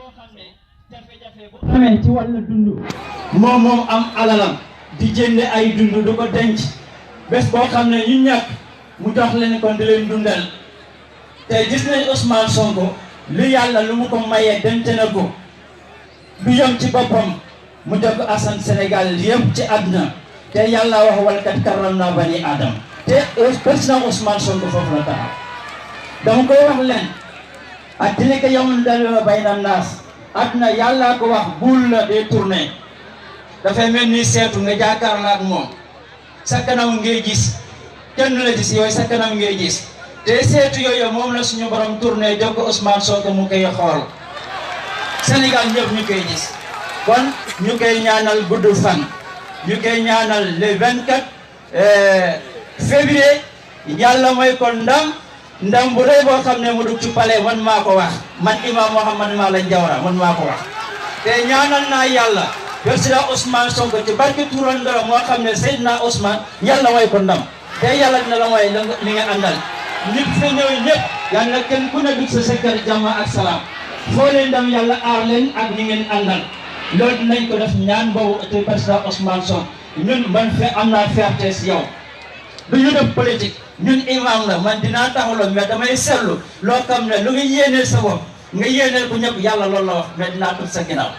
boo xam ne jafe-jafe bu amee ci wàllu dund moom am alalam di jënde ay dund du ko denc bés boo xam ne ñu ñàkk mu jox leen kon di leen dundal te gis nañ Ousmane Sonko lu yàlla lu mu ko mayee denc na ko du yom ci boppam mu jox ko asan Sénégal yëpp ci àdduna te yàlla wax walkat karram naa bani Adam te président Ousmane Sonko foofu la taxaw dama koy wax leen ak dina ko yamul dal bayna naas àdduna yàlla ko wax bul la day tourné dafay mel ni seetu nga jaakaarloo ak moom sa kanam ngay gis kenn la gis yooyu sa kanam ngay gis te seetu yooyu moom la suñu borom tourné jox ko Ousmane Sonko mu koy xool Sénégal ñëpp ñu koy gis kon ñu koy ñaanal gudd fan ñu koy ñaanal le 24 février yàlla mooy kon ndam bu rëy boo xam ne mu dugg ci palais man maa ko wax man imam Mouhamed Malang Diawara man maa ko wax te ñaanal naa yàlla président Ousmane Sonko ci barke turandoo moo xam ne Seydina Ousmane yàlla mooy ko ndam te yàlla dina la mooy li nga àndal nit fi ñëw ñëpp yàlla kenn ku ne dugg sa kër jàmm ak salaam foo leen dem yàlla aar leen ak ñi ngeen àndal loolu dinañ ko def ñaan boobu te président Ousmane Sonko ñun man am naa fierté si yow du ñu def politique ñun imam la man dinaa taxawloo mais damay seetlu loo xam ne lu nga yéeneel sa bopp nga yéeneel ko ñëpp yàlla loolu la wax mais dinaa tut sa ginnaaw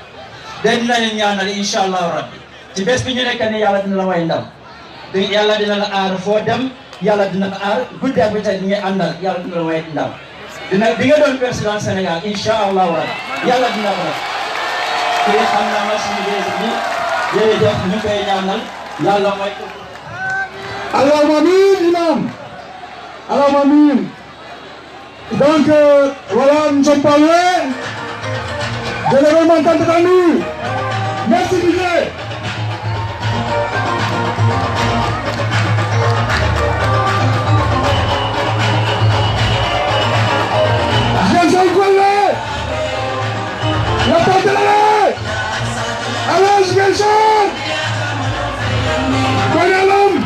de dina leen ñaanal incha allahu rabbi ci bés bi ñu nekk ni yàlla dina la may ndam yàlla dina la aar foo dem yàlla dina la aar guddi ak bëccëg di nga àndal yàlla dina la may ndam di nga doon président Sénégal incha allahu rabbi yàlla dina ko def kii xam naa ma suñu bés bi jërëjëf ñu koy ñaanal yàlla may Allahumma amin, imam. Allahumma amin. Donc, voilà, nous sommes pas loin de l'événement tant attendu. Merci, Didier. Jean Collet. La porte de l'année. Alors, Jean. Connais l'homme.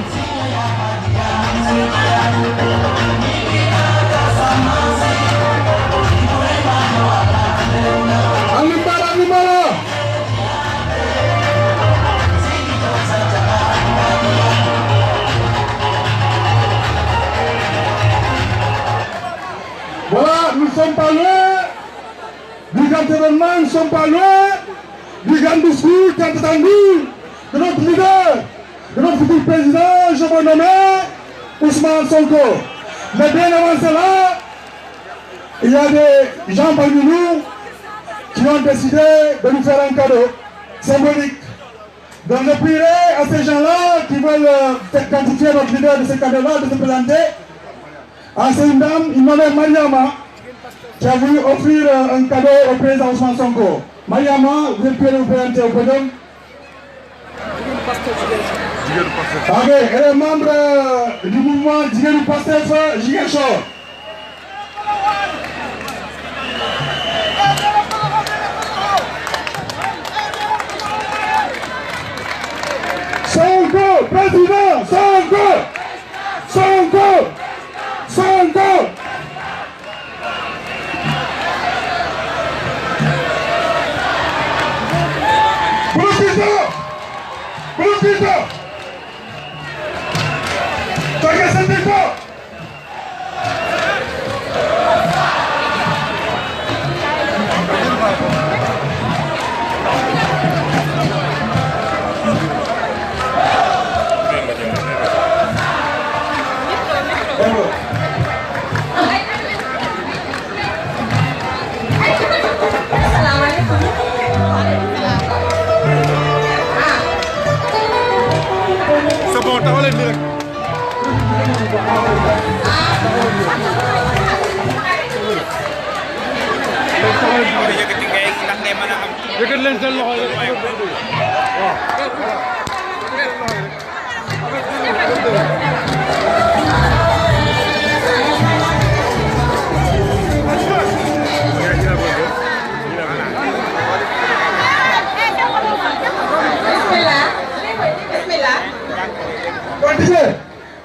Voilà, nous ne sommes pas loin du grand événement, nous ne sommes pas loin du grand discours tant attendu de notre leader, de notre futur président, je vais nommer Ousmane Sonko. Mais bien avant cela, il y a des gens parmi nous qui ont décidé de nous faire un cadeau symbolique. Donc je prierai à ces gens-là qui veulent quantifier notre leader de ce cadeau-là, de se présenter. Ah, c'est une dame, une nommée Mariama, qui a voulu offrir un cadeau au président Ousmane Sonko. Mariama, vous êtes prêts à vous présenter au podium? Ok, elle est membre du mouvement Djigénu Pastef Ziguinchor. Sonko, président, Sonko, Sonko, Sonko. Profito. Toque sentido. yëkkat leen seen loxo yi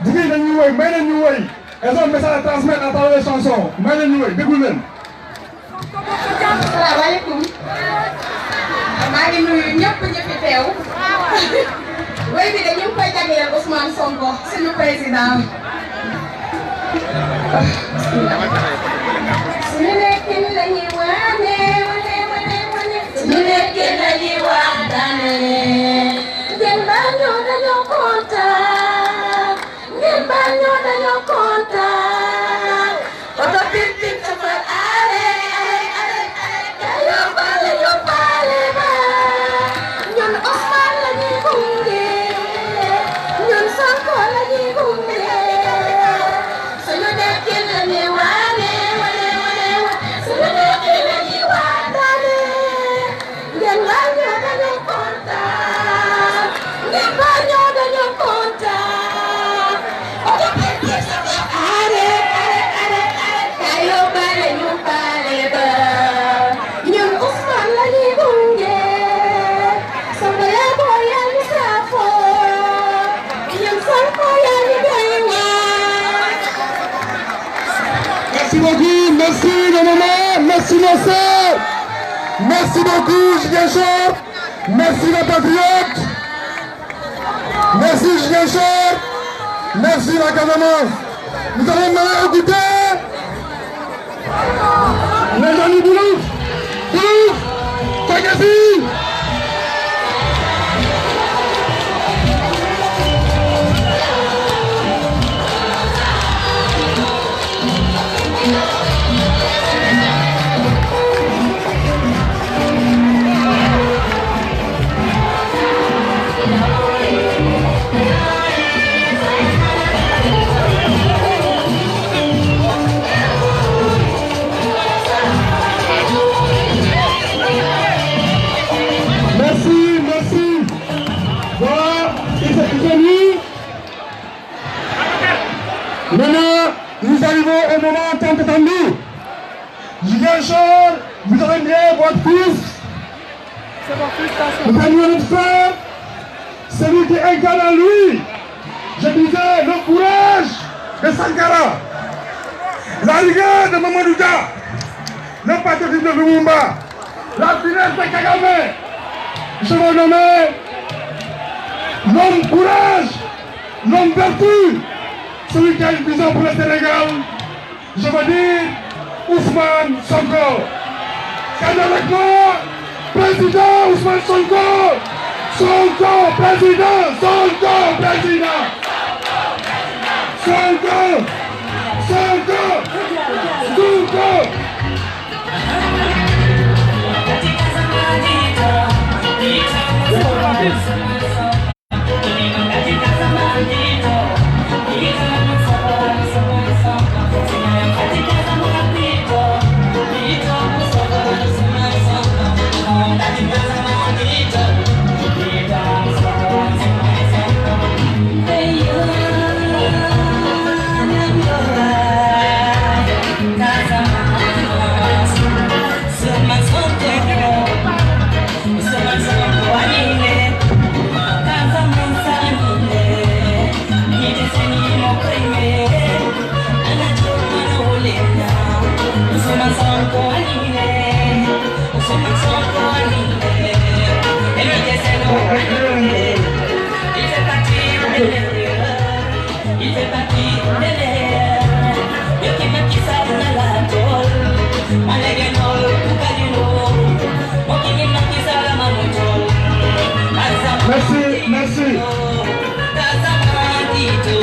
jigéen dañuy woy may leen ñu woy elles ont un message à transmettre à travers les chansons may leen ñu woy déglu leen salaamaaleykum maa ngi nuyu ñëpp ñi fi teew wéy bi de ñu ngi koy jagleel Ousmane Sonko suñu président suñu nekkin la ñuy wane suñu nekkin la ñuy waxtaane ngeen baal ñoo dañoo kontaan ngeen baal ñoo dañoo kontaan oto pip pip safar are yóbbaale ba ñun Ousmane la ñuy gunge ñun Sonko la ñuy gunge suñu nekkin la ñuy wane suñu nekkin la ñuy waxtaane ngeen baal ñoo dañoo kontaan ngeen baal ñoo dañoo kontaan oto pip pip safar are yóbbaale ñu baale ba ñun Ousmane la ñuy gunge Sonko yaa boo yaa ñu saafoo ñun Sonko yaa ñu doy waar. Merci beaucoup, merci nos mamans, merci nos sœurs, merci beaucoup Ziguinchor, merci les patriotes, merci Ziguinchor, merci la Casamance. Nous allons maintenant écouter les amis Boulouf, Fagasi. Maintenant, nous arrivons au moment tant attendu. Ziguinchor, vous aurez bien votre fils. Nous avons notre frère, celui qui incarne en lui, je disais, le courage de Sankara, la rigueur de Mamadou Dia, le patriotisme de Lumumba, la finesse de Kagame. Je vais nommer l'homme courage, l'homme vertu, celui qui a une vision pour le Sénégal. Je veux dire Ousmane Sonko. Quand avec moi, président Ousmane Sonko. Sonko, président, Sonko, président. Sonko, Sonko, Sonko.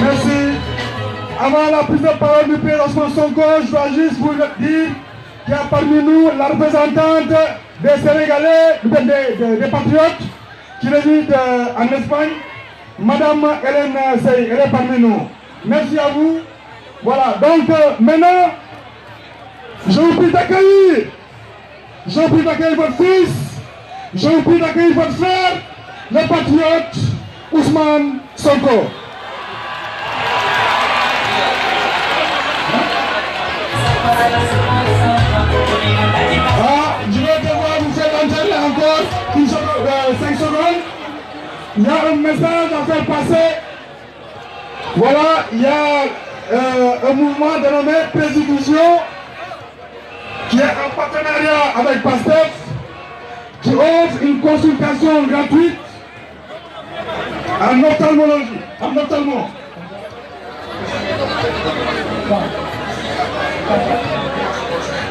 Merci. Avant la prise de parole du président Ousmane Sonko, je dois juste vous dire qu'il y a parmi nous la représentante des Sénégalais, des patriotes qui résident en Espagne, Madame Hélène Sey, elle est parmi nous. Merci à vous. Voilà, donc maintenant, je vous prie d'accueillir votre fils, je vous prie d'accueillir votre frère, le patriote Ousmane Sonko. Je vais devoir vous faire entendre encore 5 secondes. Il y a un message à faire passer. Voilà, il y a un mouvement dénommé Prédivision qui est en partenariat avec PASTEF, qui offre une consultation gratuite en ophtalmologie, en ophtalmo.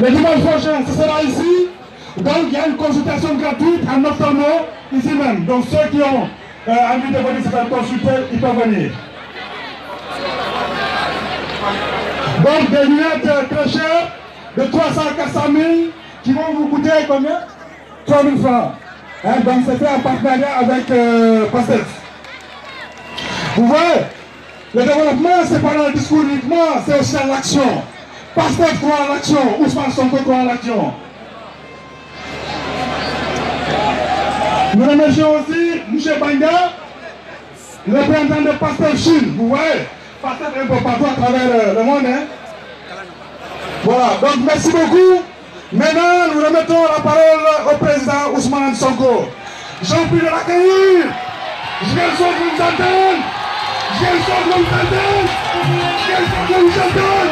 Le dimanche prochain, ce sera ici. Donc, il y a une consultation gratuite en ophtalmo, ici même. Donc, ceux qui ont envie de venir se faire consulter, ils peuvent venir. Donc, des lunettes très chères, de 300 à 400 000, qui vont vous coûter combien? 3 000 francs. Hein, donc, c'est fait en partenariat avec PASTEF. Vous voyez, le développement, c'est pas dans le discours uniquement, c'est aussi dans l'action. PASTEF croit en l'action, Ousmane Sonko croit en l'action. Nous remercions aussi M. Banga, le représentant de PASTEF Chine. Vous voyez, PASTEF est un peu partout à travers le monde. Hein? Voilà, donc merci beaucoup. Maintenant, nous remettons la parole au président Ousmane Sonko. J'en prie de l'accueillir. Je vais le son que vous entendez. Je vais le son que vous entendez. Je vais le son que vous entendez.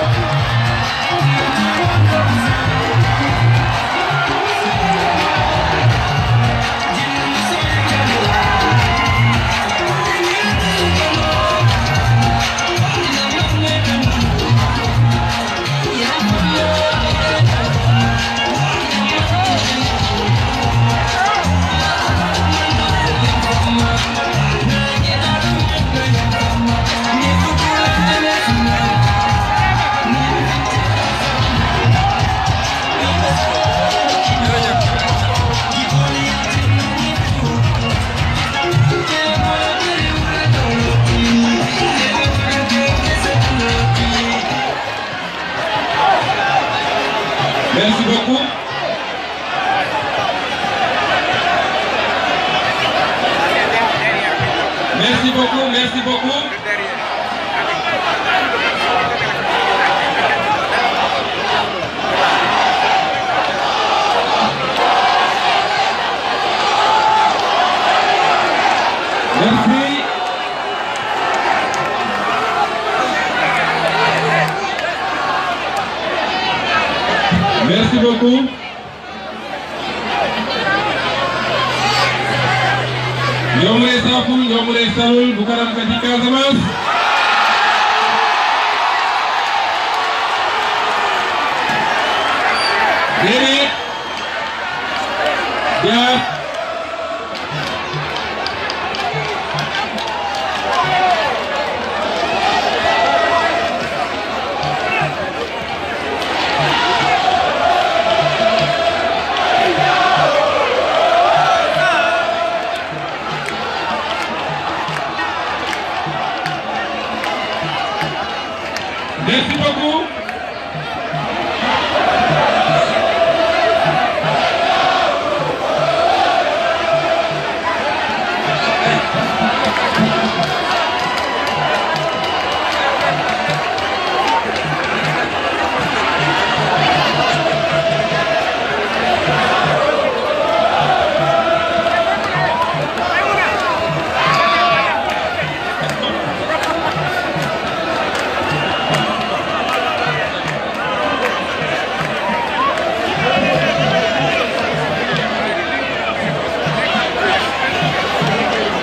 Merci beaucoup. Merci beaucoup, merci beaucoup. Merci. Merci beaucoup. Yomule Saful, Yomule Salul, Bukaram Kati Casamance. Dede, Diat, merci beaucoup.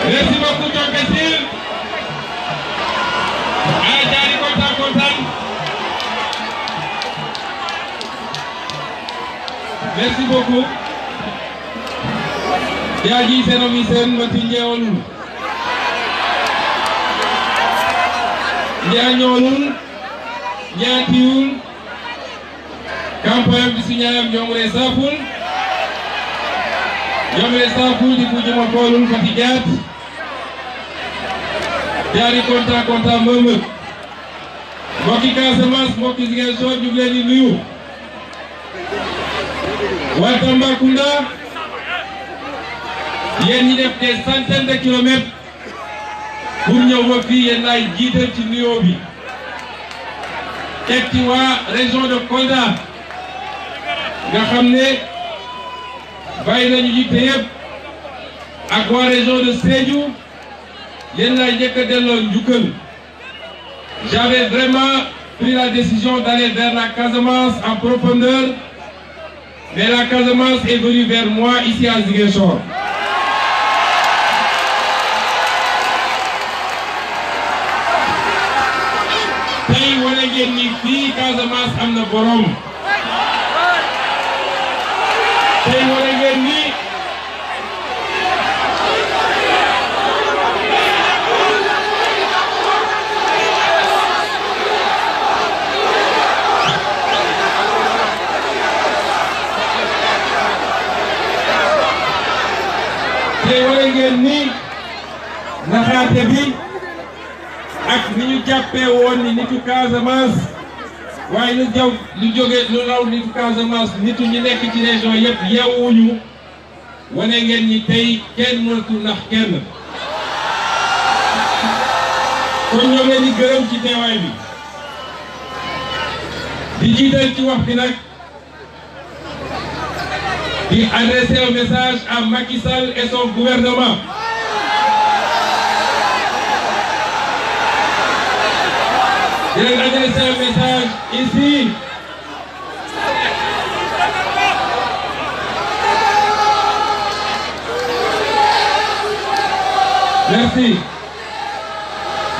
Merci beaucoup, John Kessil. Jari kontaan. Merci beaucoup. Jaaji senomi sen mati njewolul. Njañolul, njaatiwul. Campagne bi signayam Yomule Saful. Yomule Saful di Bujuma Kolul Fati Diat. Jari kontaan Mohamed. Mbokki Casamance, mbokki Ziguinchor ñu ngi leen di nuyu. Waa Tambacounda, yéen ñi def des centaines de kilomètres pour ñëw ba fii yéen laay jiital ci nuyoo bi. Teg ci waa région de Kolda nga xam ne bàyyi nañu yitte yëpp ak waa région de Sédhiou yéen laay njëkk a delloo njukkal. J'avais vraiment pris la décision d'aller vers la Casamance en profondeur Mais la Casamance est venue vers moi ici à Ziguinchor. Tey wane ngeen ni fii Casamance am na borom. Tey wane ngeen ni naxaate bi ak ni ñu jàppee woon ni nitu Casamance waaye lu jóge lu raw nitu Casamance nitu ñi nekk ci région yëpp yeewuñu wane ngeen ni tey kenn mënatul nax kenn. kon ñoo leen di gërëm ci teewaay bi di jiital ci wax bi nag di adresser un message à Macky Sall et son gouvernement. Je vais adresser un message ici. Merci.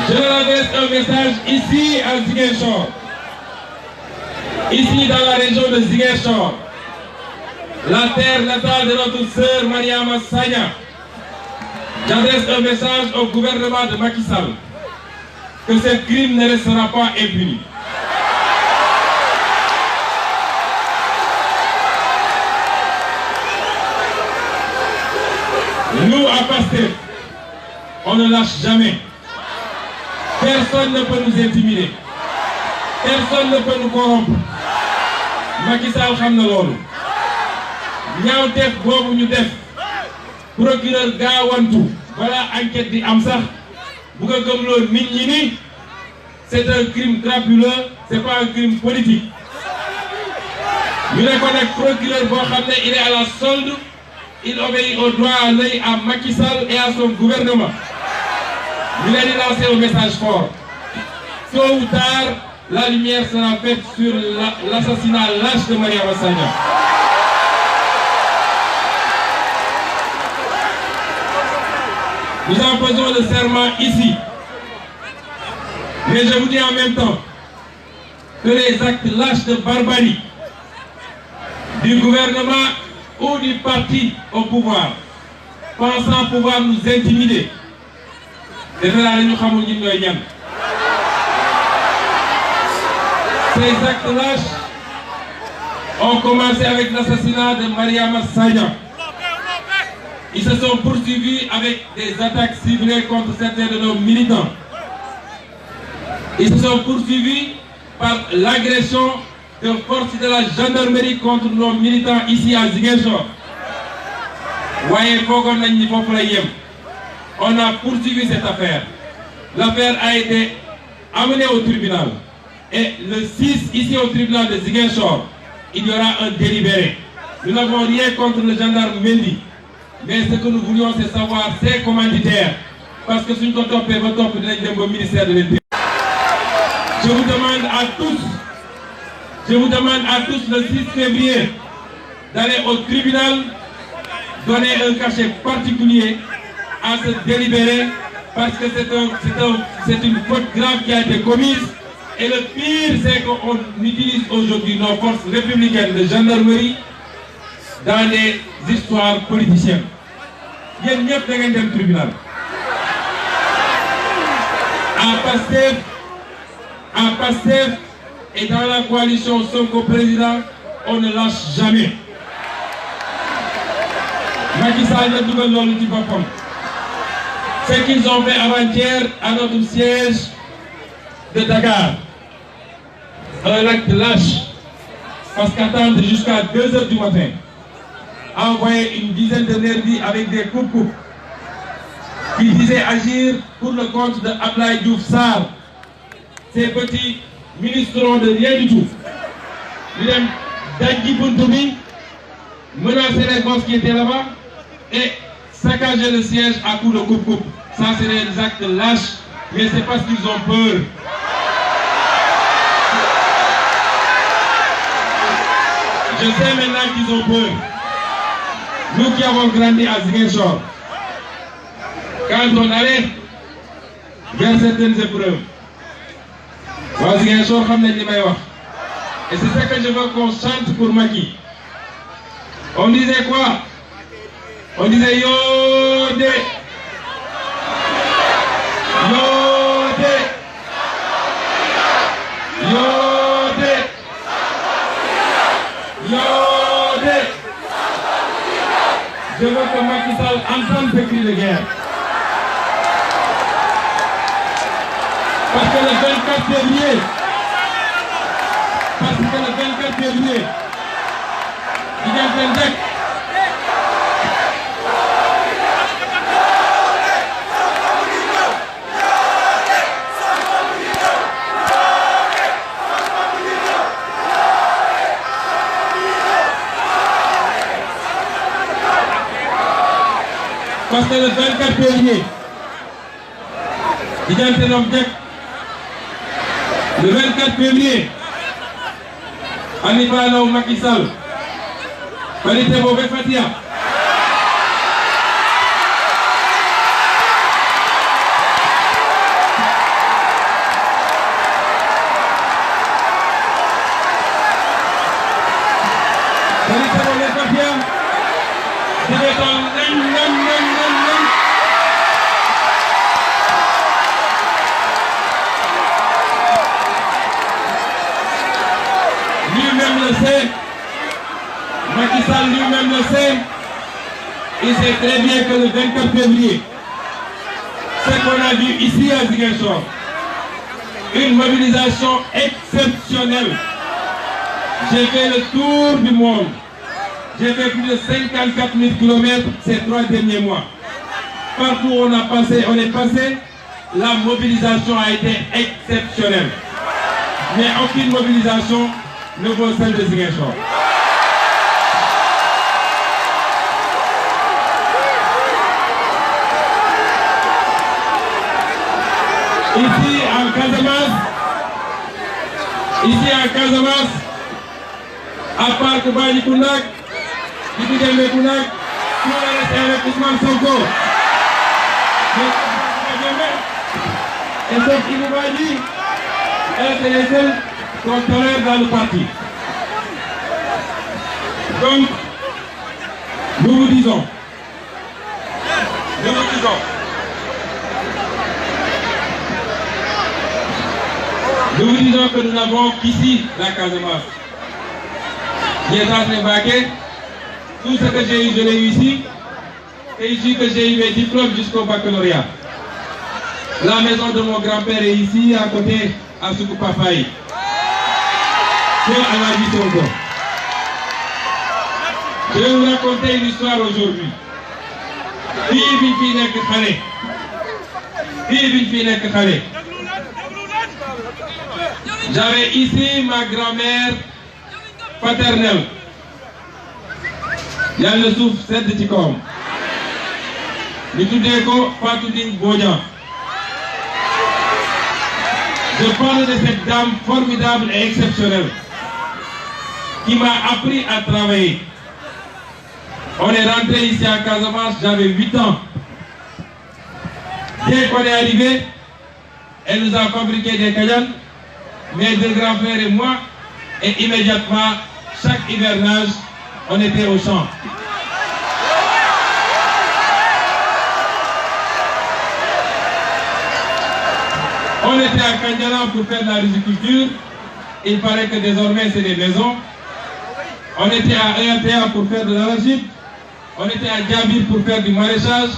Je leur adresse un message ici à Ziguinchor. Ici dans la région de Ziguinchor. La terre natale de notre sœur Mariama Sagna. J'adresse un message au gouvernement de Macky Sall. Que ce crime ne restera pas impuni. Nous, à Pastef, on ne lâche jamais. Personne ne peut nous intimider. Personne ne peut nous corrompre. Macky Sall xam na loolu. ñaawteef boobu ñu def procureur gaawantu voilà enquête di am sax bu ko gëmloo nit ñi ni c'est un crime crapuleux, c'est pas un crime politique. ñu ne ko nag procureur boo xam ne il est à la solde, il obéit au droit à l'œil à Macky Sall et à son gouvernement. ñu leen di lancer un message fort. Tôt ou tard, la lumière sera faite sur l'assassinat lâche de Mariama Sagna. Nous en faisons le serment ici. Mais je vous dis en même temps que les actes lâches de barbarie du gouvernement ou du parti au pouvoir, pensant pouvoir nous intimider, ces actes lâches ont commencé avec l'assassinat de Mariama Sagna. Ils se sont poursuivis avec des attaques ciblées contre certains de nos militants. Ils se sont poursuivis par l'agression de forces de la gendarmerie contre nos militants ici à Ziguinchor. On a poursuivi cette affaire. L'affaire a été amenée au tribunal. Et le 6, ici au tribunal de Ziguinchor, il y aura un délibéré. Nous n'avons rien contre le gendarme Mendy. Mais ce que nous voulions, c'est savoir ses commanditaires. Parce que si nous sommes au ministère de l'Intérieur. Je vous demande à tous le 6 février d'aller au tribunal, donner un cachet particulier à ce délibéré, parce que c'est une faute grave qui a été commise. Et le pire, c'est qu'on utilise aujourd'hui nos forces républicaines de gendarmerie dans des histoires politiciennes. Il y a un tribunal. À Pastef et dans la coalition Sonko président, on ne lâche jamais. Macky Sall ne double l'homme du Bapom. Ce qu'ils ont fait avant-hier à notre siège de Dakar, un acte lâche, parce qu'attendre jusqu'à 2 h du matin, envoyer une dizaine de nervis avec des coupes qui disaient agir pour le compte de Ablaye Diouf Sarr. Ces petits ministrons de rien du tout. Ils ont Dadji Buntoumi, menacé les boss qui étaient là-bas et saccager le siège à coups de coupe-coupe. Ça, c'est des actes lâches, mais c'est parce qu'ils ont peur. Je sais maintenant qu'ils ont peur. Nous qui avons grandi à Ziguinchor, quand on allait vers certaines épreuves, et c'est ça que je veux qu'on chante pour Macky. On disait quoi? On disait Yodé, Yodé, Yodé, Yodé. Je veux que Macky Sall entende ce cri de guerre. Parce que le 24 février, il y a un deck. Parce que le 24 février, il y a un objectif. Le 24 février, Hannibal ou Macky Sall, qualité mauvaise Fatia. Qualité mauvaise Fatia. Lui-même le sait, Macky Sall lui-même le sait, il sait très bien que le 24 février, ce qu'on a vu ici à Ziguinchor, une mobilisation exceptionnelle. J'ai fait le tour du monde, j'ai fait plus de 54 000 km ces 3 derniers mois. Partout où on est passé, la mobilisation a été exceptionnelle. Mais aucune mobilisation ne vaut celle de Ziguinchor. Ici en Casamance, à part Koubaï Kounak, Kipidembe Kounak, tout le reste est avec Ousmane Sonko. Et sauf Koubaï, elle est les seuls qu'on tolère dans le parti. Donc, nous vous disons que nous n'avons qu'ici la Casamance. Tout ce que j'ai eu, je l'ai eu ici. Et ici que j'ai eu mes diplômes jusqu'au baccalauréat. La maison de mon grand-père est ici, à côté, à Soukoupafaï. Je vais vous raconter une histoire aujourd'hui. J'avais ici ma grand-mère paternelle. Il y a le souffle, c'est de Tikom. Nitudeko Fatoudine Bodjan. Je parle de cette dame formidable et exceptionnelle qui m'a appris à travailler. On est rentré ici à Casamance, j'avais 8 ans. Dès qu'on est arrivé, elle nous a fabriqué des kayan, mes 2 grands frères et moi, et immédiatement, chaque hivernage, on était au champ. On était à Kandialam pour faire de la riziculture. Il paraît que désormais c'est des maisons. On était à EATA pour faire de l'arachide. On était à Djabir pour faire du maraîchage.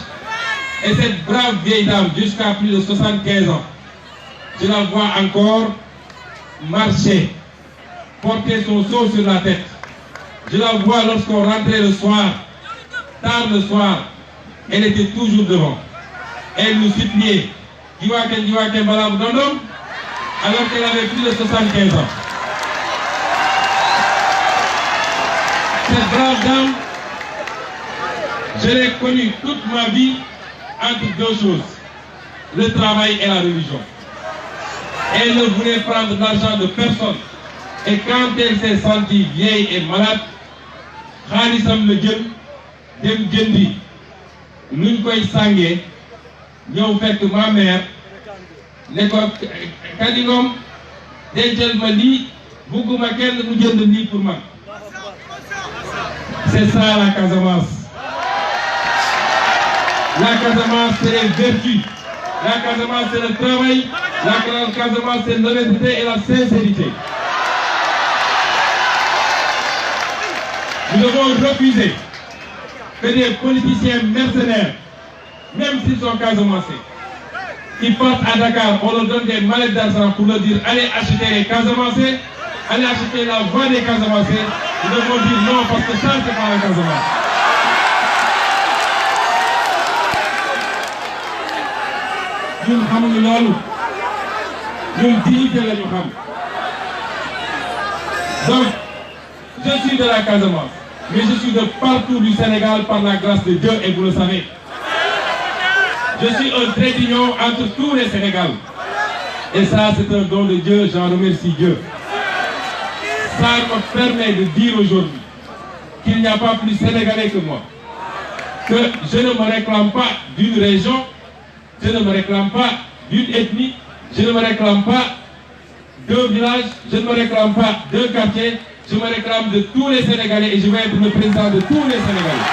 Et cette brave vieille dame, jusqu'à plus de 75 ans, je la vois encore marcher, porter son seau sur la tête. Je la vois lorsqu'on rentrait le soir, tard le soir, elle était toujours devant. Elle nous suppliait, alors qu'elle avait plus de 75 ans. Cette brave dame, je l'ai connue toute ma vie entre 2 choses, le travail et la religion. Elle ne voulait prendre l'argent de personne. Et quand elle s'est sentie vieille et malade, xaalisam la jël dem jëndi nuñ koy sàngee ñëw fekk ma mère ne ko Kadi Ngom dencal ma lii bugguma kenn mu jënd lii pour man. C'est ça la Casamance. La Casamance, c'est les vertus. La Casamance, c'est le travail. La Casamance, c'est l'honnêteté et la sincérité. Nous devons refuser que des politiciens mercenaires, même s'ils sont casamançais, qui partent à Dakar, on leur donne des mallettes d'argent pour leur dire allez acheter les Casamançais, allez acheter la voix des Casamançais. Nous devons dire non parce que ça, c'est pas la Casamance. Ñun xamuñu loolu ñun dignité la ñu xam. Donc je suis de la Casamance, mais je suis de partout du Sénégal par la grâce de Dieu et vous le savez. Je suis un trait d'union entre tous les Sénégal. Et ça, c'est un don de Dieu, j'en remercie Dieu. Ça me permet de dire aujourd'hui qu'il n'y a pas plus sénégalais que moi. Que je ne me réclame pas d'une région, je ne me réclame pas d'une ethnie, je ne me réclame pas d'un village, je ne me réclame pas d'un quartier, je me réclame de tous les Sénégalais et je vais être le président de tous les Sénégalais.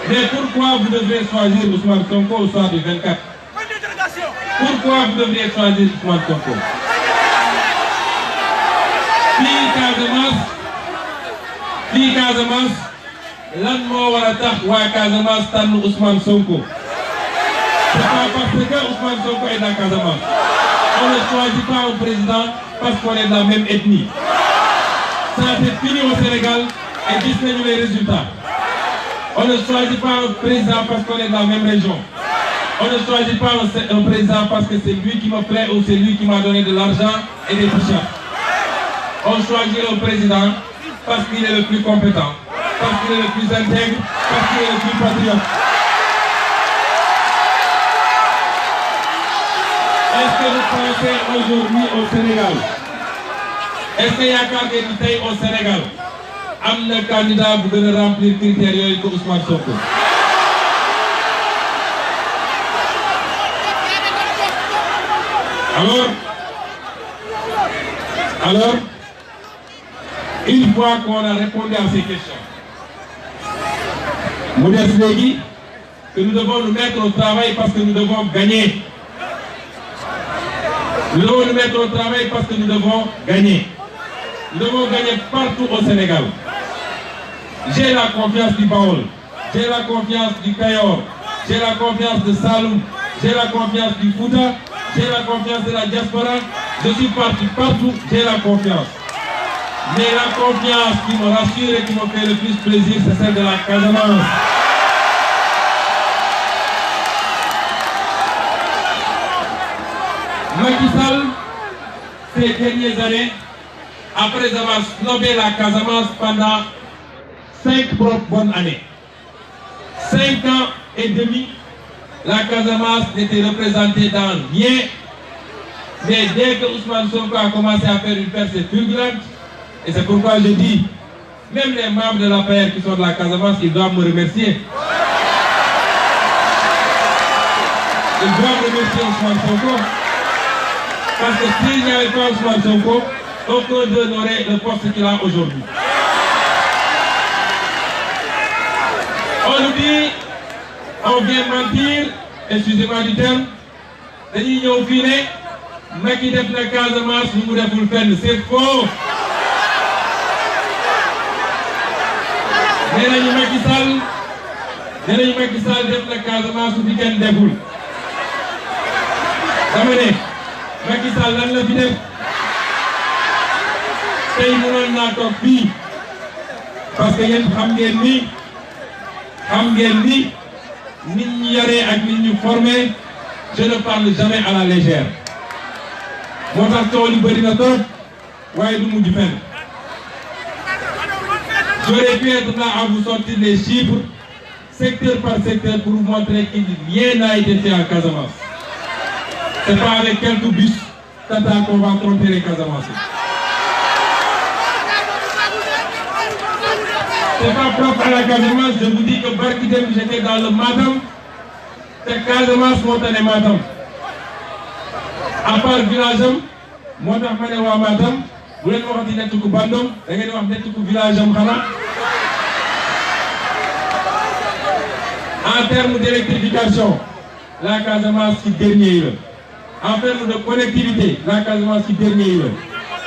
Mais pourquoi vous devrez choisir Ousmane Sonko au soir du 24? Pourquoi vous devriez choisir Ousmane Sonko? fii Casamance lan moo war a tax waa Casamance tànn Ousmane Sonko? C'est pas parce que Ousmane Sonko est dans Casamance. On ne choisit pas un président parce qu'on est de la même ethnie. Ça c'est fini au Sénégal et gis nañu les résultats. On ne choisit pas un président parce qu'on est de la même région. On ne choisit pas un président parce que c'est lui qui me plaît ou c'est lui qui m'a donné de l'argent et des t-shirts. On choisit un président parce qu'il est le plus compétent, parce qu'il est le plus intègre, parce qu'il est le plus patriote. Est-ce que vous pensez aujourd'hui au Sénégal? Est-ce qu'il y a quelqu'un au Sénégal? Am na candidat bu gën a remplir critères yooyu ko Ousmane Sonko. Alors, une fois qu'on a répondu à ces questions, mu des léegi que nous devons nous mettre au travail parce que nous devons gagner. Nous devons nous mettre au travail parce que nous devons gagner. Nous devons gagner partout au Sénégal. J'ai la confiance du Baol, j'ai la confiance du Kayor, j'ai la confiance de Saloum, j'ai la confiance du Fouta, j'ai la confiance de la diaspora. Je suis parti partout, j'ai la confiance. Mais la confiance qui me rassure et qui me fait le plus plaisir, c'est celle de la Casamance. Macky Sall, ces dernières années, après avoir snobé la Casamance pendant 5 bonnes années, 5 ans et demi, la Casamance n'était représentée dans rien. Mais dès que Ousmane Sonko a commencé à faire une percée fulgurante, et c'est pourquoi je dis, même les membres de l'APR qui sont de la Casamance, ils doivent me remercier. Ils doivent remercier Ousmane Sonko. Parce que s'il n'y avait pas Ousmane Sonko, aucun d'eux n'aurait le poste qu'il a aujourd'hui. On nous dit, on vient mentir, excusez-moi du terme, dañuy ñëw fii ne Macky def na Casamance lu mu deful fenn, c'est faux. nee nañu Macky Sall def na Casamance lu fi kenn deful. dama ne Macky Sall lan la fi def tey mënoon naa toog fii parce que yéen xam ngeen ni nit ñi yaree ak nit ñu formé je ne parle jamais à la légère. moo tax coow li bëri na trop waaye du mujj fenn. J'aurais pu être là à vous sortir les chiffres secteur par secteur pour vous montrer que rien n'a été fait en Casamance. Ce n'est pas avec quelques bus Tata qu'on va tromper les Casamançais. Ce n'est pas propre à la Casamance, je vous dis que Barkidem, j'étais dans le Matam, c'est Casamance montagne Matam. À part village, moi je suis à Matam, vous voulez voir des nettuku bandom, vous voulez voir des nettuku village. En termes d'électrification, la Casamance qui dernier. En termes de connectivité, la Casamance qui dernier.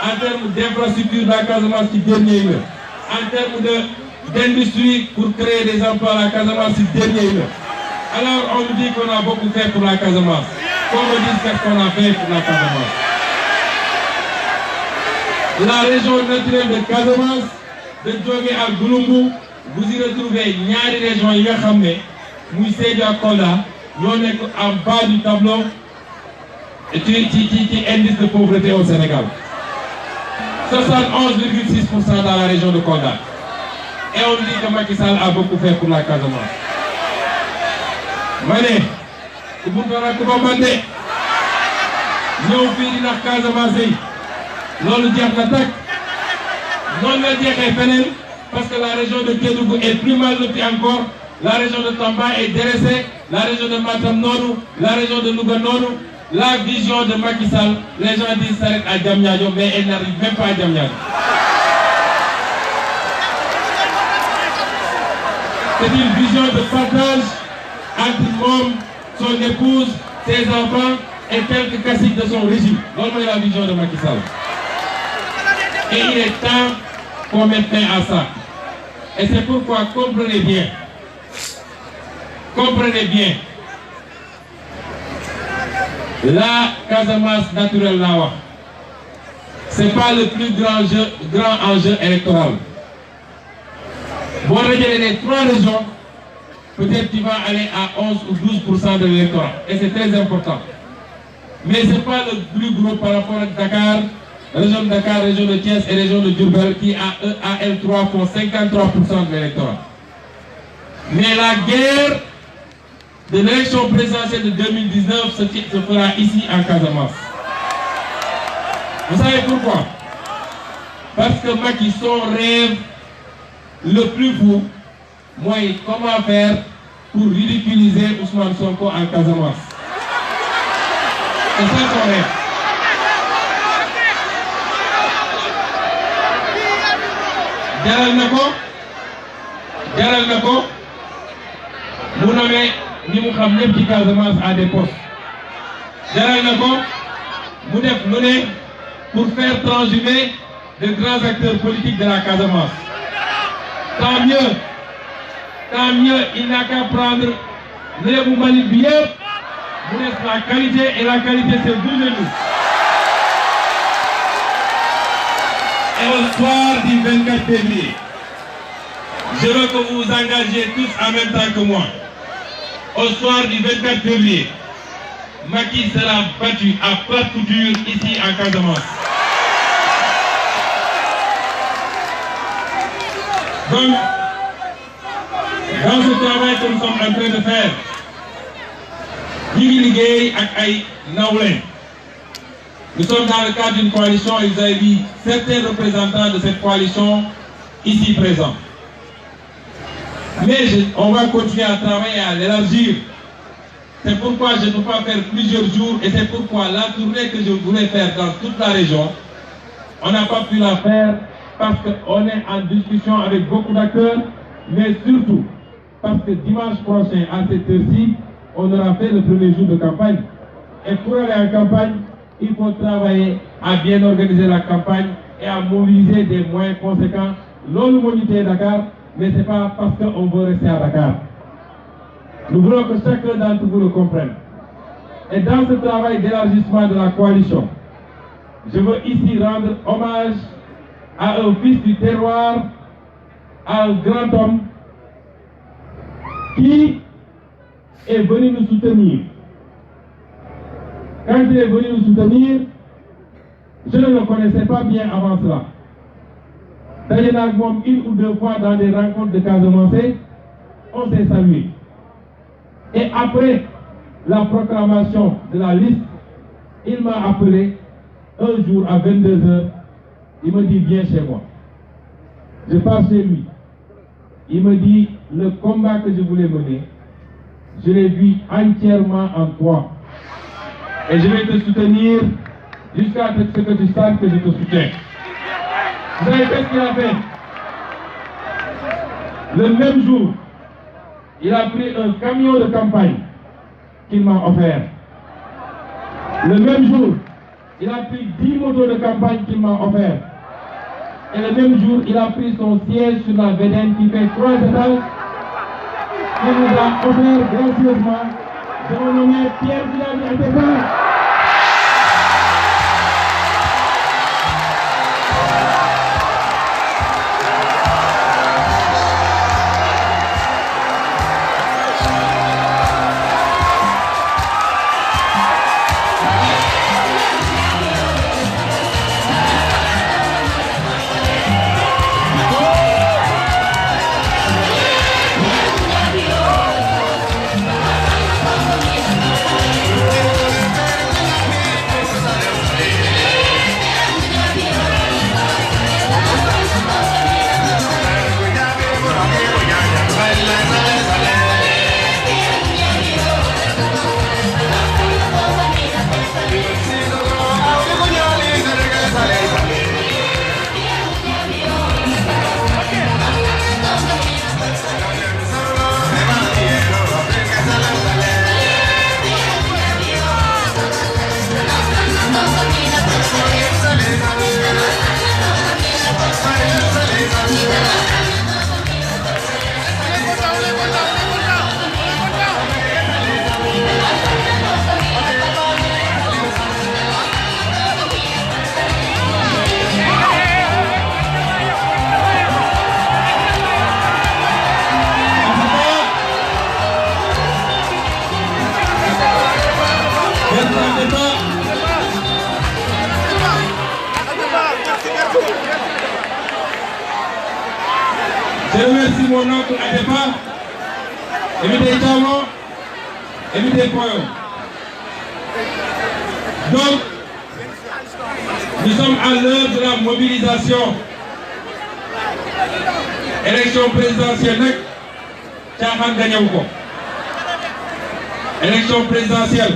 En termes d'infrastructure, la Casamance qui dernier. En termes d'industrie pour créer des emplois, la Casamance qui dernier. Alors on nous dit qu'on a beaucoup fait pour la Casamance. Qu'on me dise qu'est-ce qu'on a fait pour la Casamance. La région naturelle de Casamance, de Djogé à Gouloumbou, vous y retrouvez ñaari région yi nga xam ne muy Sédhiou ak Kolda ñoo nekk en bas du tableau ci indice de pauvreté au Sénégal. 71,6% dans la région de Kolda. Et on dit que Macky Sall a beaucoup fait pour la Casamance. Mané, ku mu doon ak ba mande ñëw fii di nax Casamance yi loolu jeex na tàkk noonu la jeexee feneen parce que la région de Kédougou est plus mal lotie encore, la région de Tamba est délaissée, la région de Matam noonu, la région de Louga noonu. La vision de Macky Sall, les gens disent s'arrête à Diamniadio, mais elle n'arrive même pas à Diamniadio. C'est une vision de partage entre l'homme, son épouse, ses enfants et quelques caciques de son régime. Normalement, la vision de Macky Sall. Et il est temps qu'on mette fin à ça. Et c'est pourquoi, comprenez bien, la Casamance naturelle là, ce n'est pas le plus grand enjeu électoral. Vous regardez les 3 régions, peut-être tu vas aller à 11 ou 12% de l'électorat. Et c'est très important. Mais ce n'est pas le plus gros par rapport à Dakar, région de Dakar, région de Thiès et région de Diourbel qui à L3 font 53% de l'électorat. Mais la guerre de l'élection présidentielle de 2019 se fera ici en Casamance. Vous savez pourquoi? Parce que Macky, son rêve le plus fou, moi, comment faire pour ridiculiser Ousmane Sonko en Casamance. C'est ça son rêve. Jaral Nako, vous nommez ni mu xam ñëpp ci Casamance à des postes. Jaral Nako, mu def lu ne pour faire transhumer de grands acteurs politiques de la Casamance. Tant mieux, il n'a qu'à prendre les Mali bi yëpp, mu def la qualité et la qualité c'est vous et nous. Et au soir du 24 février, je veux que vous vous engagiez tous en même temps que moi. Au soir du 24 février, Macky sera battu à plat couture ici en Casamance. Donc, dans ce travail que nous sommes en train de faire, nous sommes dans le cadre d'une coalition et vous avez vu certains représentants de cette coalition ici présents. Mais on va continuer à travailler et à l'élargir. C'est pourquoi je ne peux pas faire plusieurs jours et c'est pourquoi la tournée que je voulais faire dans toute la région, on n'a pas pu la faire parce qu'on est en discussion avec beaucoup d'acteurs, mais surtout parce que dimanche prochain à cette heure-ci, on aura fait le premier jour de campagne. Et pour aller en campagne, il faut travailler à bien organiser la campagne et à mobiliser des moyens conséquents. L'on monite Dakar, mais ce n'est pas parce qu'on veut rester à Dakar. Nous voulons que chacun d'entre vous le comprenne. Et dans ce travail d'élargissement de la coalition, je veux ici rendre hommage à un fils du terroir, à un grand homme qui est venu nous soutenir. Quand il est venu nous soutenir, je ne le connaissais pas bien avant cela. D'ailleurs, une ou deux fois dans des rencontres de Casamance, on s'est salué. Et après la proclamation de la liste, il m'a appelé un jour à 22h. Il me dit, viens chez moi. Je pars chez lui. Il me dit, le combat que je voulais mener, je l'ai vu entièrement en toi. Et je vais te soutenir jusqu'à ce que tu saches que je te soutiens. Vous savez ce qu'il a fait? Le même jour, il a pris un camion de campagne qu'il m'a offert. Le même jour, il a pris 10 motos de campagne qu'il m'a offert. Et le même jour, il a pris son siège sur la VDN qui fait 3 étages. Il nous a offert gracieusement de me nommer Pierre Goudiaby Atepa. Je remercie mon oncle Atepa, Émile Diamo, Émile Poyo. Donc, nous sommes à l'heure de la mobilisation. Élection présidentielle, Tchahan Ganyauko. Élection présidentielle,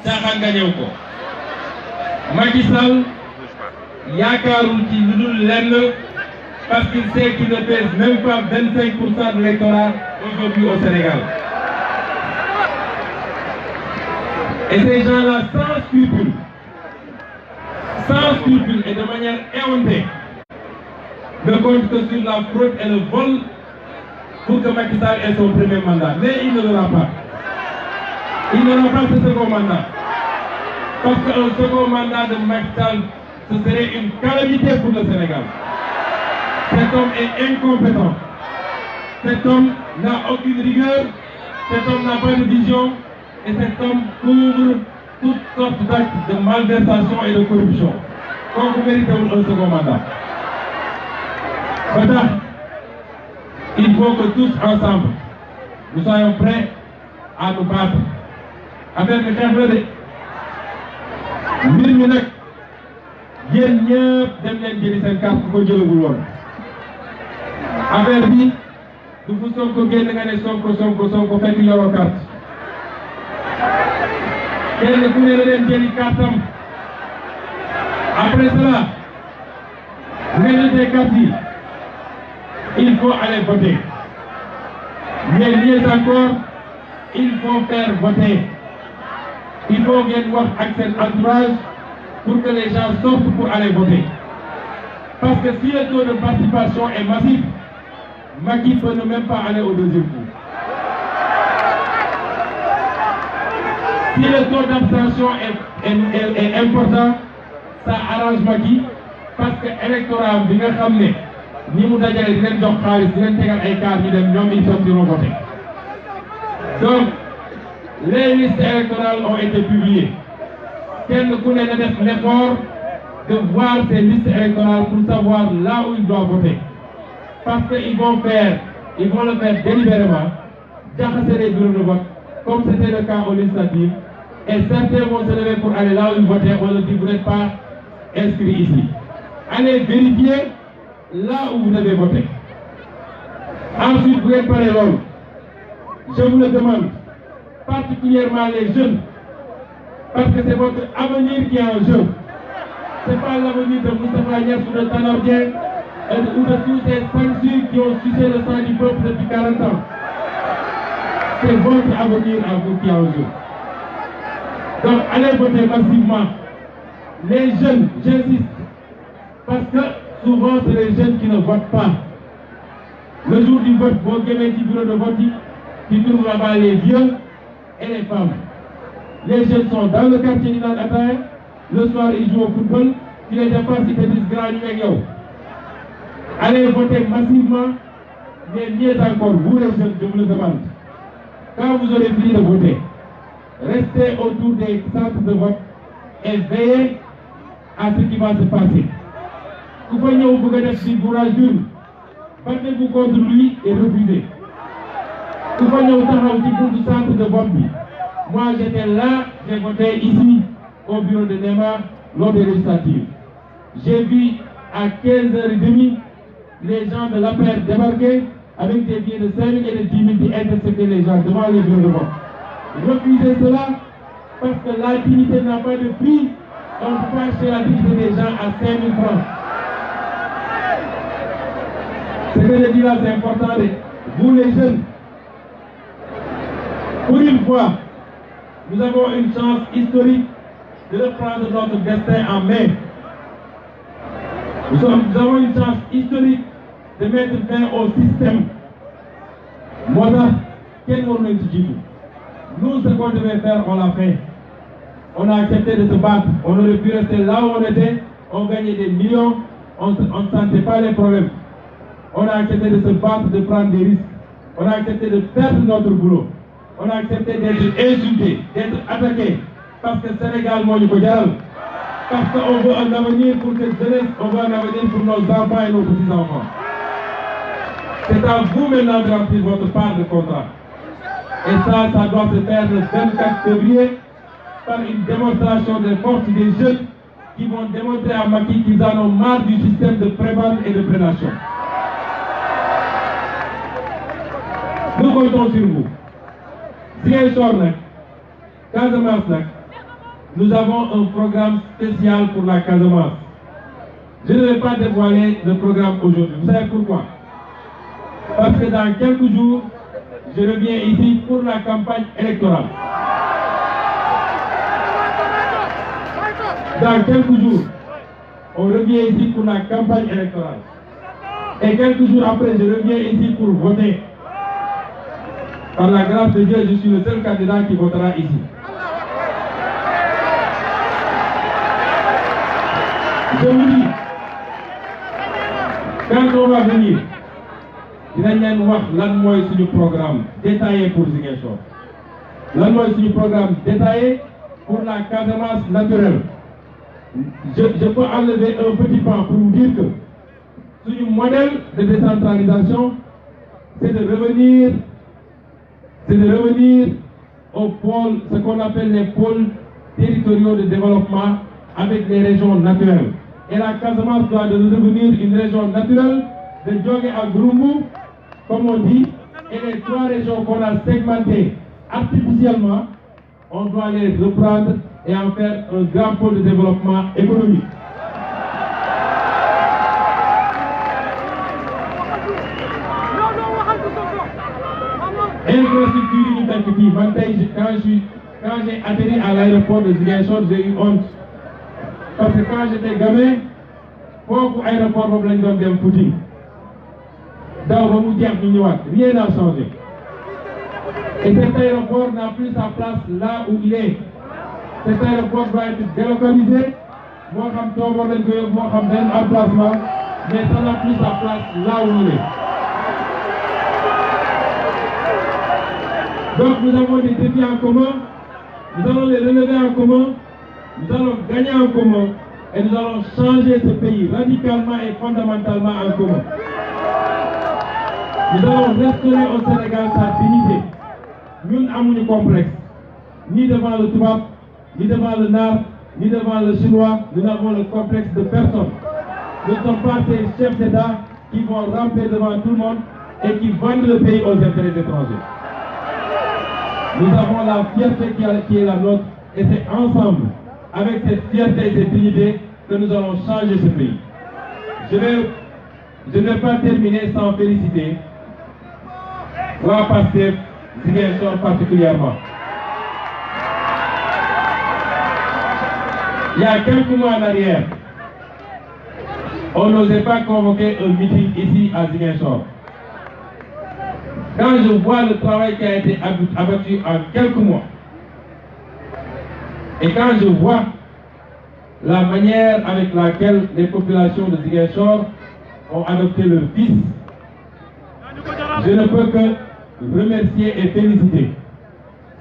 Tchahan Ganyauko. Macky Sall, yaakaarul ci lu dul lenn parce qu'il sait qu'il ne pèse même pas 25% de l'électorat aujourd'hui au Sénégal. Et ces gens-là, sans scrupule et de manière éhontée, ne comptent que sur la fraude et le vol pour que Macky Sall ait son premier mandat. Mais il ne l'aura pas. Il n'aura pas ce second mandat. Parce qu'un second mandat de Macky Sall, ce serait une calamité pour le Sénégal. Cet homme est incompétent. Cet homme n'a aucune rigueur. Cet homme n'a pas de vision. Et cet homme couvre toutes sortes d'actes de malversation et de corruption. Donc vous méritez un second mandat. Maintenant, il faut que tous ensemble, nous soyons prêts à nous battre. Affaire de xeex la de mbir mi nag yéen ñëpp dem leen jëli seen carte ku ko jëlagul woon. Affaire bi du fu Sonko génn nga ne Sonko fekk yoroo carte. Kenn ku ne la leen jëli cartam. Après cela, bu ngeen jotee carte yi, il faut aller voter. Mais mieux encore, il faut faire voter. Il faut ngeen wax ak seen entourage pour que les gens sortent pour aller voter. Parce que si le taux de participation est massif, Macky peut ne même pas aller au deuxième tour. Si le taux d'abstention est important, ça arrange Macky parce que l'électorat bi nga xam ne ni mu dajale di leen jox xaalis di leen tegal ay carte ñu dem ñoom ils sortiront voter. Donc les listes électorales ont été publiées. Kenn ku ne na def l'effort de voir ces listes électorales pour savoir là où il doit voter. Parce qu'ils vont faire ils vont le faire délibérément, jaxasser les bureaux de vote, comme c'était le cas aux législatives, et certains vont se lever pour aller là où ils votaient, on leur dit vous n'êtes pas inscrit ici. Allez vérifier là où vous devez voter. Ensuite, vous êtes parlé l'homme. Je vous le demande, particulièrement les jeunes, parce que c'est votre avenir qui est en jeu. Ce n'est pas l'avenir de Moustapha Niasse ou de Tanor Dieng ou de tous ces censures qui ont sucé le sang du peuple depuis 40 ans. C'est votre avenir à vous qui est en jeu. Donc allez voter massivement. Les jeunes, j'insiste, parce que souvent c'est les jeunes qui ne votent pas. Le jour du vote, vos gamins du bureau de vote, qui trouvent là-bas les vieux et les femmes. Les jeunes sont dans le quartier d'Inan Ataï, le soir ils jouent au football, puis les défenses ils te disent grand numéro. Allez voter massivement, mais mieux encore, vous les jeunes, je vous le demande. Quand vous aurez fini de voter, restez autour des centres de vote et veillez à ce qui va se passer. Vous voyez au Bougadef du courage d'une, battez-vous contre lui et refusez. Vous voyez au Tahaou du centre de vote. Moi j'étais là, j'ai voté ici au bureau de Nema lors des législatives. J'ai vu à 15h30 les gens de l'APR débarquer avec des billets de 5 000 et de 10 000 qui interceptaient les gens devant les bureaux de vote. Refusez cela parce que la dignité n'a pas de prix. On ne peut pas acheter la dignité des gens à 5 000 francs. Ce que je dis là, c'est important. Vous les jeunes, pour une fois, nous avons une chance historique de reprendre notre destin en main. Nous avons une chance historique de mettre fin au système. Moi, quel moment nous, ce qu'on devait faire, on l'a fait. On a accepté de se battre. On aurait pu rester là où on était, on gagnait des millions, on ne sentait pas les problèmes. On a accepté de se battre, de prendre des risques. On a accepté de perdre notre boulot. On a accepté d'être insulté, d'être attaqué. Parce que le Sénégal, moi, parce qu'on veut un avenir pour cette jeunesse, on veut un avenir pour nos enfants et nos petits-enfants. C'est à vous maintenant de remplir votre part de contrat. Et ça doit se faire le 24 février par une démonstration de force des jeunes qui vont démontrer à Macky qu'ils en ont marre du système de prévente et de prédation. Nous comptons sur vous. Casamance, nous avons un programme spécial pour la Casamance. Je ne vais pas dévoiler le programme aujourd'hui. Vous savez pourquoi? Parce que dans quelques jours, je reviens ici pour la campagne électorale. Dans quelques jours, on revient ici pour la campagne électorale. Et quelques jours après, je reviens ici pour voter. Par la grâce de Dieu, je suis le seul candidat qui votera ici. Je vous dis, quand on va venir, dinañ wax lan mooy suñu programme détaillé pour Ziguinchor. Lan mooy suñu programme détaillé pour la Casamance naturelle. Je peux enlever un petit pan pour vous dire que suñu modèle de décentralisation, c'est de revenir au pôle, ce qu'on appelle les pôles territoriaux de développement avec les régions naturelles. Et la Casamance doit devenir une région naturelle de Djogé à Gouroumou, comme on dit, et les 3 régions qu'on a segmentées artificiellement, on doit les reprendre et en faire un grand pôle de développement économique. Infrastructure, quand j'ai atterri à l'aéroport de Ziguinchor, j'ai eu honte. Parce que quand j'étais gamin, pour l'aéroport, on a donné un footing. Rien n'a changé. Et cet aéroport n'a plus sa place là où il est. Cet aéroport doit être délocalisé. Moi, je suis emplacement, mais ça n'a plus sa place là où il est. Donc nous avons des défis en commun, nous allons les relever en commun, nous allons gagner en commun et nous allons changer ce pays radicalement et fondamentalement en commun. Nous allons restaurer au Sénégal sa dignité. Nous n'avons pas complexe, ni devant le Toubab, ni devant le Nar, ni devant le Chinois. Nous n'avons le complexe de personne. Nous ne sommes pas ces chefs d'État qui vont ramper devant tout le monde et qui vendent le pays aux intérêts étrangers. Nous avons la fierté qui est la nôtre et c'est ensemble, avec cette fierté et cette dignité, que nous allons changer ce pays. Je ne vais pas terminer sans féliciter la PASTEF, Ziguinchor particulièrement. Il y a quelques mois en arrière, on n'osait pas convoquer un meeting ici à Ziguinchor. Quand je vois le travail qui a été abattu en quelques mois, et quand je vois la manière avec laquelle les populations de Ziguinchor ont adopté leur fils, je ne peux que remercier et féliciter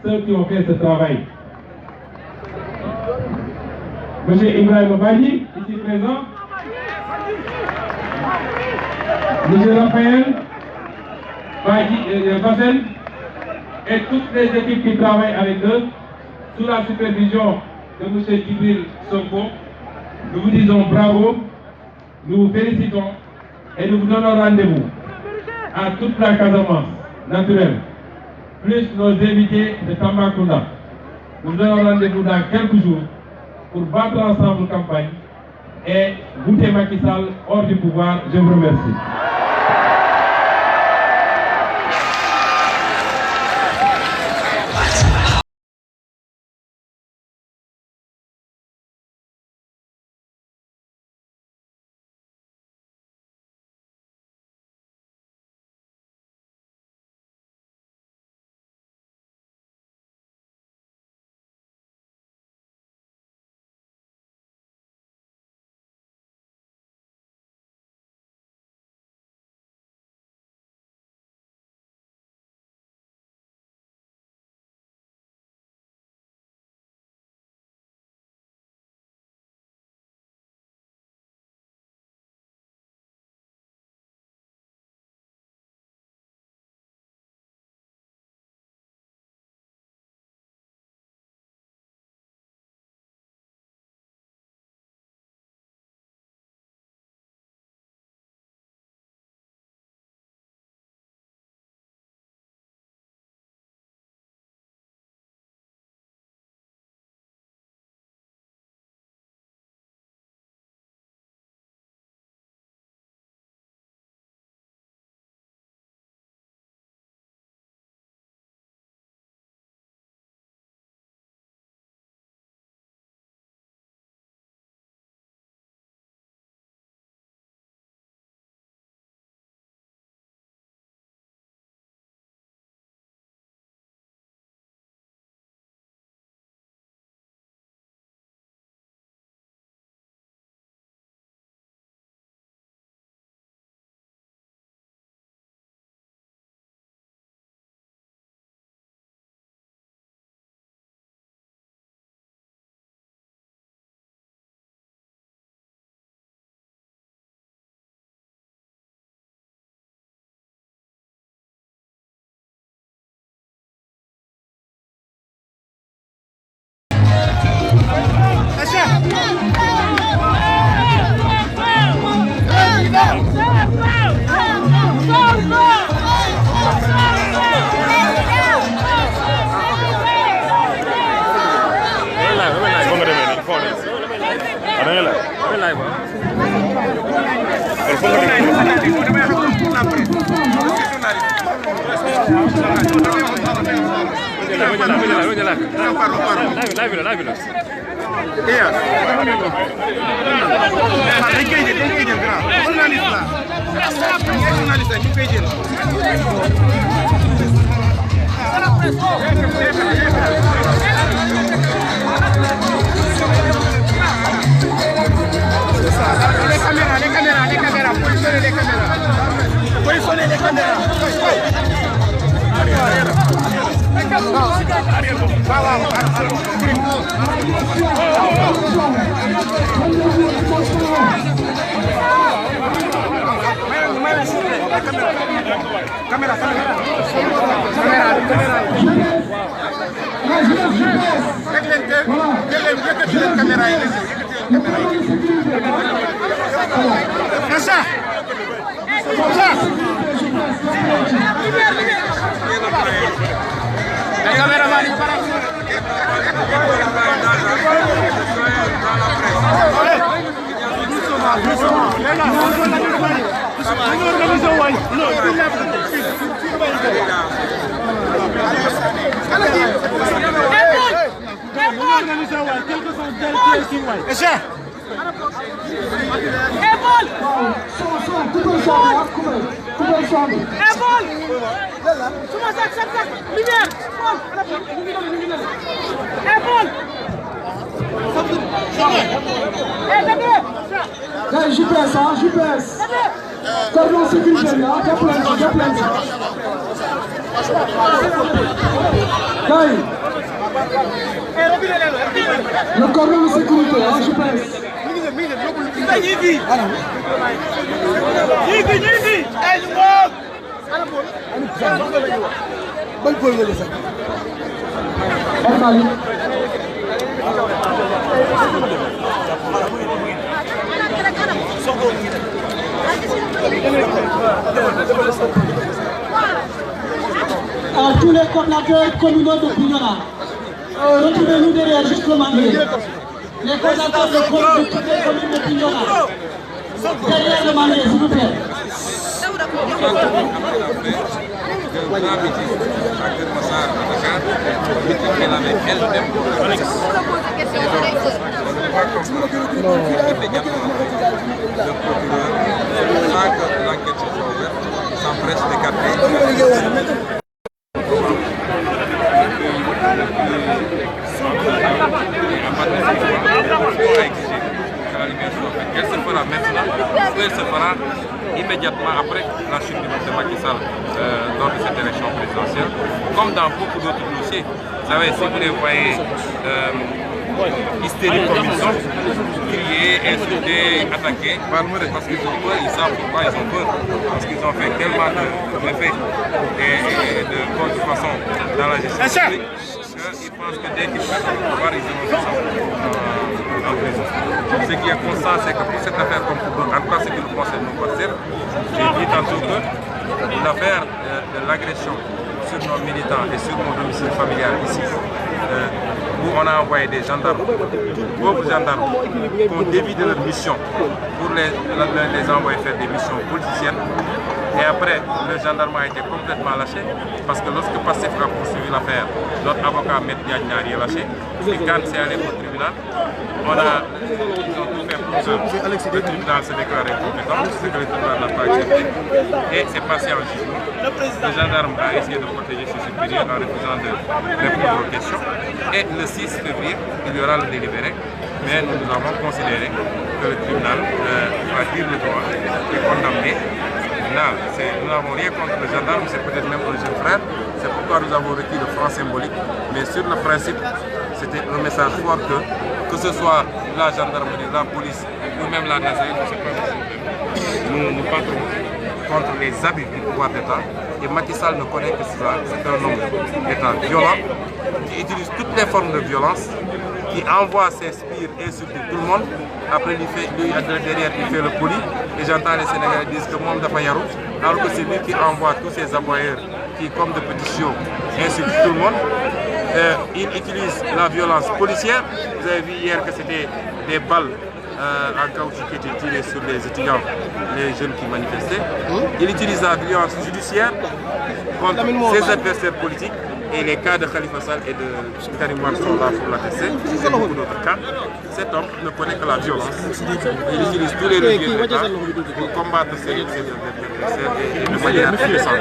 ceux qui ont fait ce travail. Monsieur Ibrahim Badi, ici présent, Monsieur Raphaël Bassel et toutes les équipes qui travaillent avec eux, sous la supervision de M. Djibril Sonko, nous vous disons bravo, nous vous félicitons et nous vous donnons rendez-vous à toute la Casamance naturelle, plus nos invités de Tambacounda. Nous vous donnons rendez-vous dans quelques jours pour battre ensemble campagne et goûter Macky Sall hors du pouvoir. Je vous remercie. La caméra. Le problème de sécurité. C'est ça. C'est ça. La caméraman, il part. GPS, hein, GPS. Cordon sécurité, là, le cordon de sécurité, hein, GPS. À tous les coordinateurs communaux de Bignona, retrouvez-nous derrière justement les coordinateurs de toutes les communes de Bignona. Derrière le manier, s'il vous plaît. Elle se fera maintenant ou elle se fera immédiatement après la chute de Macky Sall lors de cette élection présidentielle. Comme dans beaucoup d'autres dossiers, vous savez, si vous les voyez hystériques comme ils sont, crier, insulter, attaquer, parce qu'ils ont peur, ils savent pourquoi ils ont peur, parce qu'ils ont fait tellement de méfaits et de contrefaçons dans la gestion publique qu'ils pensent que dès qu'ils prennent le pouvoir, ils vont en prison. Ce qui est constant, c'est que pour cette affaire, comme pour d'autres, en tout cas ce qui nous concerne nous parcelles, j'ai dit tantôt que l'affaire de l'agression sur nos militants et sur mon domicile familial ici, où on a envoyé des gendarmes, pauvres gendarmes, qui ont dévié de leur mission pour les envoyer faire des missions politiciennes. Et après, le gendarme a été complètement lâché parce que lorsque Pastef a poursuivi l'affaire, notre avocat M. Diagne n'a rien lâché. Et quand c'est allé au tribunal, ils ont tout fait pour que le tribunal se déclare incompétent, ce que le tribunal n'a pas accepté. Et c'est passé en jugement. Le gendarme a essayé de protéger ses supérieurs en refusant de répondre aux questions. Et le 6 février, il y aura le délibéré. Mais nous avons considéré que le tribunal va dire le droit et condamner. Nous n'avons rien contre le gendarme, c'est peut-être même un jeune frère. C'est pourquoi nous avons requis le franc symbolique. Mais sur le principe, c'était un message fort que ce soit la gendarmerie, la police ou même la NASA, nous battrons contre les abus du pouvoir d'État. Et Macky Sall ne connaît que cela. C'est un homme d'État violent qui utilise toutes les formes de violence, qui envoie ses spires insulter tout le monde. Après, lui derrière, il fait le poli. Et j'entends les Sénégalais dire que Mom Dafa Yarou, alors que c'est lui qui envoie tous ces aboyeurs qui, comme de petits chiots, insultent tout le monde. Il utilise la violence policière. Vous avez vu hier que c'était des balles en caoutchouc qui étaient tirées sur les étudiants, les jeunes qui manifestaient. Il utilise la violence judiciaire contre ses adversaires politiques. Et les cas de Khalifa Sall et de Karim Wade sont là pour l'attester. C'est beaucoup d'autres cas. Cet homme ne connaît que la violence. Il utilise tous les leviers de l'État pour combattre ces de manière puissante.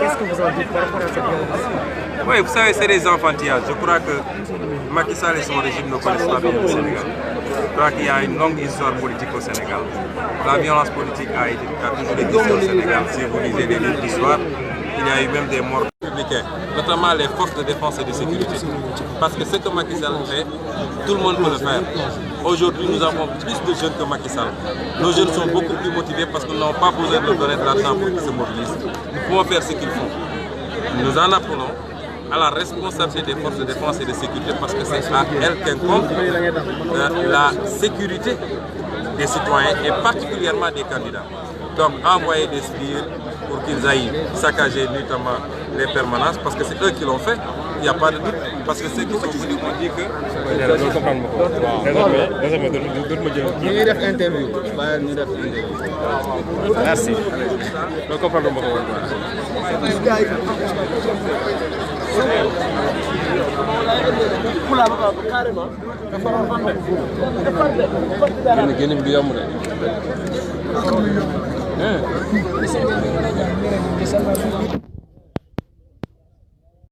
Qu'est-ce que vous en dites par rapport à cette violence? Oui, vous savez, c'est des enfantillages. Je crois que Macky Sall et son régime ne connaissent pas bien le Sénégal. Je crois qu'il y a une longue histoire politique au Sénégal. La violence politique a toujours existé au Sénégal. Si vous lisez les livres d'histoire, il y a eu même des morts républicains, notamment les forces de défense et de sécurité. Parce que ce que Macky Sall fait, tout le monde peut le faire. Aujourd'hui, nous avons plus de jeunes que Macky Sall. Nos jeunes sont beaucoup plus motivés parce qu'ils n'ont pas besoin de donner de l'argent pour qu'ils se mobilisent. Nous pouvons faire ce qu'ils font. Nous en appelons à la responsabilité des forces de défense et de sécurité parce que c'est à elles qu'incombe la sécurité des citoyens et particulièrement des candidats. Donc envoyer des sbires pour qu'ils aillent saccager notamment les permanences parce que c'est eux qui l'ont fait, il n'y a pas de doute. Parce que ceux qui sont venus ont dit que... Merci. Carrément.